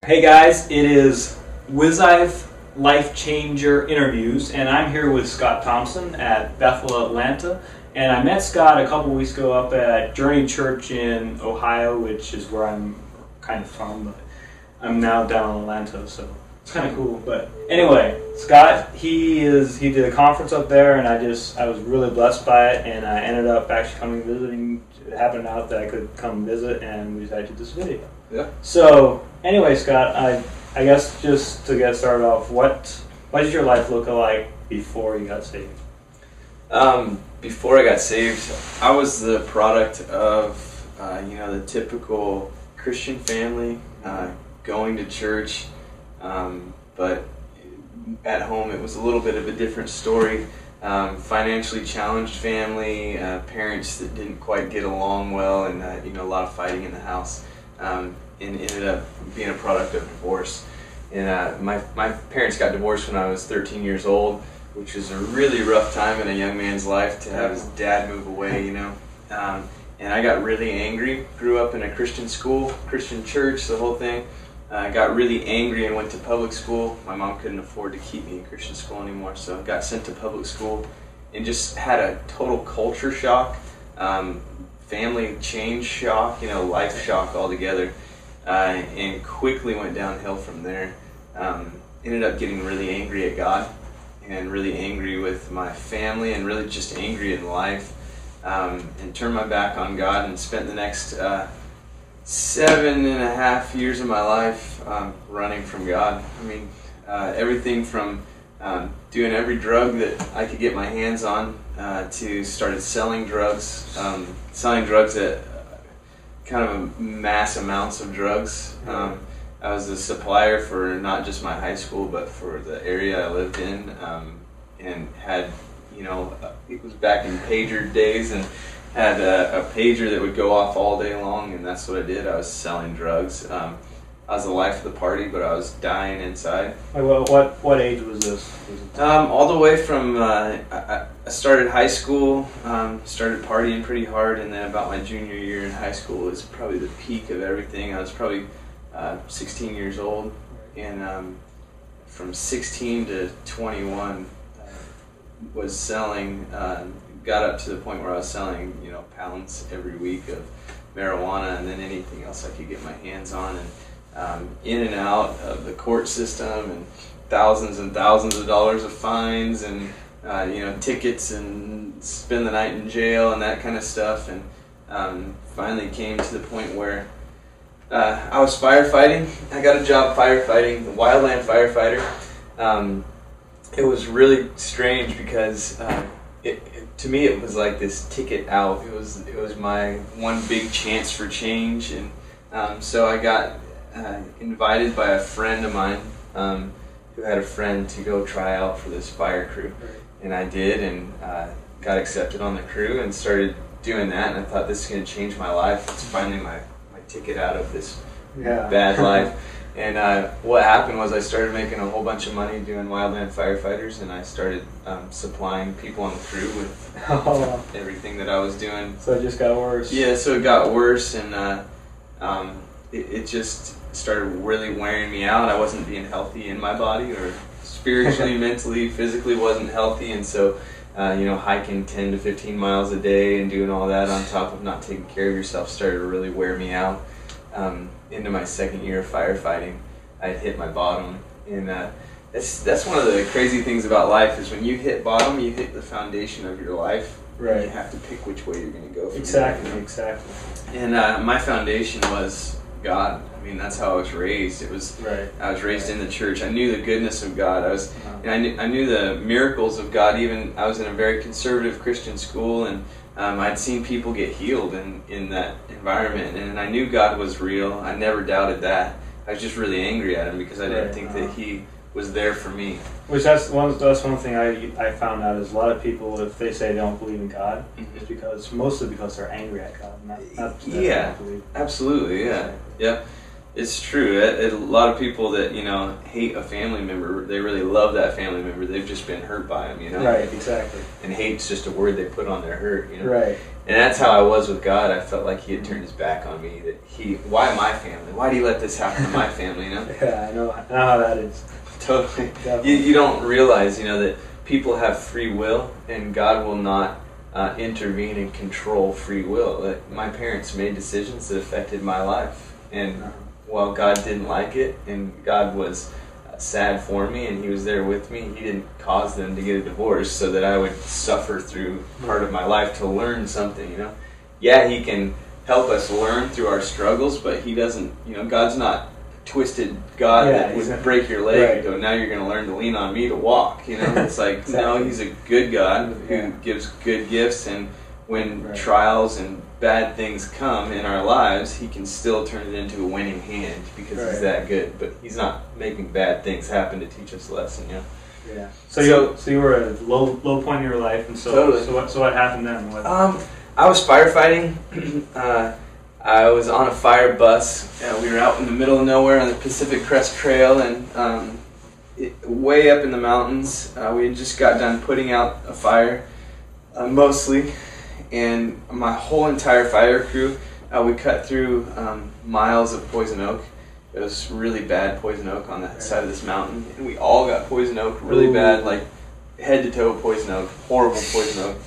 Hey guys, it is With Life Changer Interviews, and I'm here with Scott Thompson at Bethel Atlanta. And I met Scott a couple weeks ago up at Journey Church in Ohio, which is where I'm kind of from, but I'm now down in Atlanta, so it's kind of cool. But anyway, Scott, he did a conference up there, and I was really blessed by it, and I ended up actually coming visiting. It happened out that I could come visit, and we decided to do this video. Yeah. So anyway, Scott, I guess just to get started off, what did your life look like before you got saved? Before I got saved, I was the product of the typical Christian family, going to church, but at home it was a little bit of a different story. Financially challenged family, parents that didn't quite get along well, and a lot of fighting in the house. And ended up being a product of divorce. And my parents got divorced when I was 13 years old, which was a really rough time in a young man's life to have his dad move away, and I got really angry. Grew up in a Christian school, Christian church, the whole thing. I got really angry and went to public school. My mom couldn't afford to keep me in Christian school anymore, so I got sent to public school and just had a total culture shock. Family change shock, life shock altogether, and quickly went downhill from there. Ended up getting really angry at God and really angry with my family and really just angry in life, and turned my back on God and spent the next 7.5 years of my life running from God. Everything from doing every drug that I could get my hands on to started selling drugs at kind of mass amounts of drugs. I was a supplier for not just my high school, but for the area I lived in, and had, it was back in pager days, and had a pager that would go off all day long, and that's what I did. I was selling drugs. I was the life of the party, but I was dying inside. What age was this? All the way from, I started high school, started partying pretty hard, and then about my junior year in high school was probably the peak of everything. I was probably 16 years old, and from 16 to 21 was selling, got up to the point where I was selling, pounds every week of marijuana, and then anything else I could get my hands on, and in and out of the court system, and thousands of dollars of fines, and tickets, and spend the night in jail and that kind of stuff. And finally came to the point where I was firefighting. I got a job firefighting, wildland firefighter. It was really strange because to me it was like this ticket out. It was my one big chance for change, and so I got invited by a friend of mine who had a friend to go try out for this fire crew. And I did, and got accepted on the crew and started doing that, and I thought, this is going to change my life. It's finally my ticket out of this bad life. And what happened was I started making a whole bunch of money doing wildland firefighters, and I started supplying people on the crew with everything that I was doing. So it just got worse. Yeah, so it got worse, and it just started really wearing me out. I wasn't being healthy in my body, or spiritually, mentally, physically wasn't healthy, and so hiking 10 to 15 miles a day and doing all that on top of not taking care of yourself started to really wear me out. Into my second year of firefighting, I had hit my bottom, and that's one of the crazy things about life, is when you hit bottom, you hit the foundation of your life. Right. And you have to pick which way you're going to go from Exactly. And my foundation was God. That's how I was raised. I was raised in the church. I knew the goodness of God. I knew the miracles of God. Even I was in a very conservative Christian school, and I'd seen people get healed in that environment, and I knew God was real. I never doubted that. I was just really angry at Him because I didn't think that He was there for me. Which that's one thing I found out is a lot of people, if they say they don't believe in God, it's mostly because they're angry at God, not they don't believe. Absolutely, yeah. It's true. A lot of people that hate a family member, they really love that family member. They've just been hurt by them, Right, exactly. And hate's just a word they put on their hurt, Right. And that's how I was with God. I felt like He had turned His back on me. That why my family? Why do you let this happen to my family? You know? Yeah, I know how that is. Totally. You don't realize, that people have free will, and God will not intervene and control free will. Like, my parents made decisions that affected my life, and while God didn't like it, and God was sad for me, and He was there with me, He didn't cause them to get a divorce so that I would suffer through part of my life to learn something. Yeah, He can help us learn through our struggles, but He doesn't. God's not twisted God that would break your leg and go, now you're going to learn to lean on me to walk. It's like, exactly. No, He's a good God who gives good gifts, and when trials and bad things come in our lives, He can still turn it into a winning hand because He's that good. But He's not making bad things happen to teach us a lesson. Yeah. So you were at a low point in your life, and so what happened then? I was firefighting. I was on a fire bus. We were out in the middle of nowhere on the Pacific Crest Trail, and way up in the mountains. We had just got done putting out a fire, mostly, and my whole entire fire crew, we cut through miles of poison oak. It was really bad poison oak on that side of this mountain, and we all got poison oak really bad, like head to toe poison oak, horrible poison oak.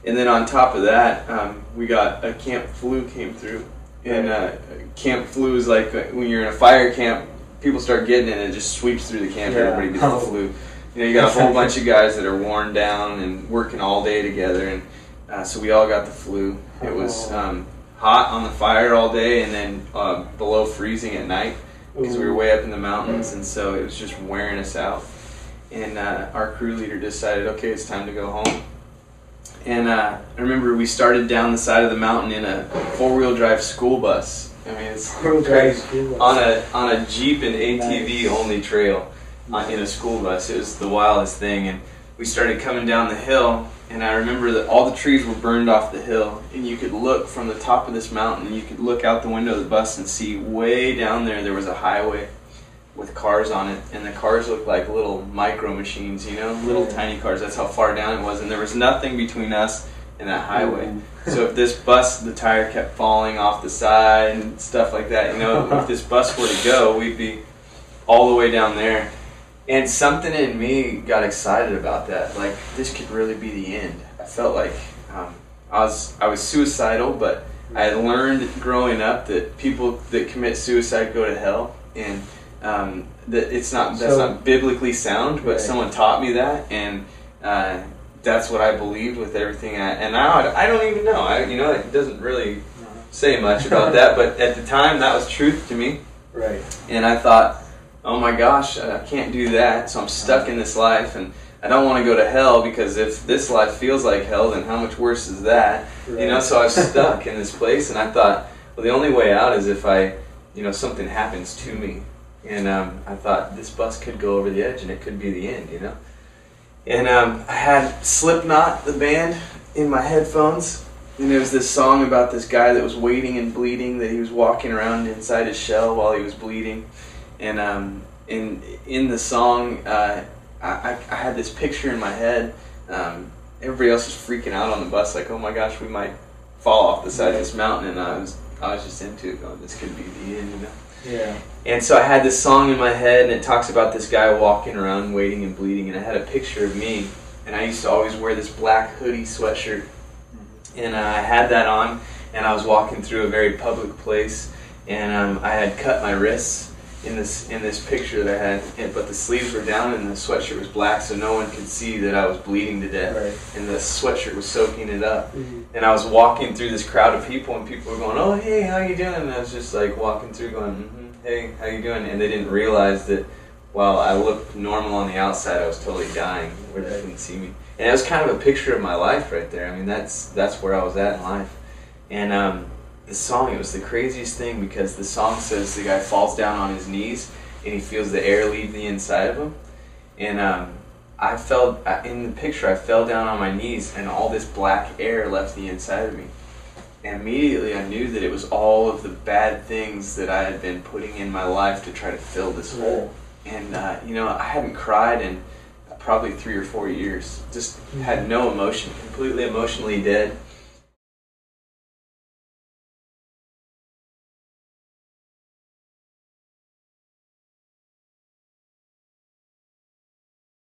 And then on top of that, we got a camp flu came through. And camp flu is like when you're in a fire camp, people start getting it and it just sweeps through the camp. Everybody gets the flu. You got a whole bunch of guys that are worn down and working all day together, and so we all got the flu. It was hot on the fire all day, and then below freezing at night because we were way up in the mountains, and so it was just wearing us out. And our crew leader decided, okay, it's time to go home. And I remember we started down the side of the mountain in a four-wheel drive school bus. I mean, it's crazy. On a Jeep and ATV only trail in a school bus. It was the wildest thing. And we started coming down the hill, and I remember that all the trees were burned off the hill, and you could look from the top of this mountain, you could look out the window of the bus and see way down there was a highway with cars on it, and the cars looked like little micro machines, little tiny cars. That's how far down it was, and there was nothing between us and that highway. So if this bus, the tire kept falling off the side and stuff like that, if this bus were to go, we'd be all the way down there. And something in me got excited about that. Like, this could really be the end. I felt like I was suicidal, but I had learned growing up that people that commit suicide go to hell, and that that's not biblically sound, but someone taught me that, and that's what I believed with everything. And now I don't even know. It doesn't really say much about that, but at the time that was truth to me. Right. And I thought, oh my gosh, I can't do that. So I'm stuck in this life, and I don't want to go to hell, because if this life feels like hell, then how much worse is that? Right. So I was stuck in this place, and I thought, well, the only way out is if something happens to me. And I thought this bus could go over the edge, and it could be the end, And I had Slipknot, the band, in my headphones, and there was this song about this guy that was waiting and bleeding, that he was walking around inside his shell while he was bleeding. And in the song, I had this picture in my head. Everybody else was freaking out on the bus, like, oh my gosh, we might fall off the side of this mountain, and I was just into it, going, this could be the end, Yeah. And so I had this song in my head, and it talks about this guy walking around waiting and bleeding, and I had a picture of me, and I used to always wear this black hoodie sweatshirt, and I had that on, and I was walking through a very public place, and I had cut my wrists in this picture that I had, but the sleeves were down, and the sweatshirt was black, so no one could see that I was bleeding to death, and the sweatshirt was soaking it up. And I was walking through this crowd of people, and people were going, oh, hey, how you doing? And I was just like walking through going, hey, how you doing? And they didn't realize that while I looked normal on the outside, I was totally dying where they couldn't see me. And it was kind of a picture of my life right there. I mean, that's where I was at in life. And the song, it was the craziest thing, because the song says the guy falls down on his knees and he feels the air leave the inside of him. And I fell, in the picture, I fell down on my knees, and all this black air left the inside of me. And immediately I knew that it was all of the bad things that I had been putting in my life to try to fill this hole. And I hadn't cried in probably 3 or 4 years. Just had no emotion, completely emotionally dead.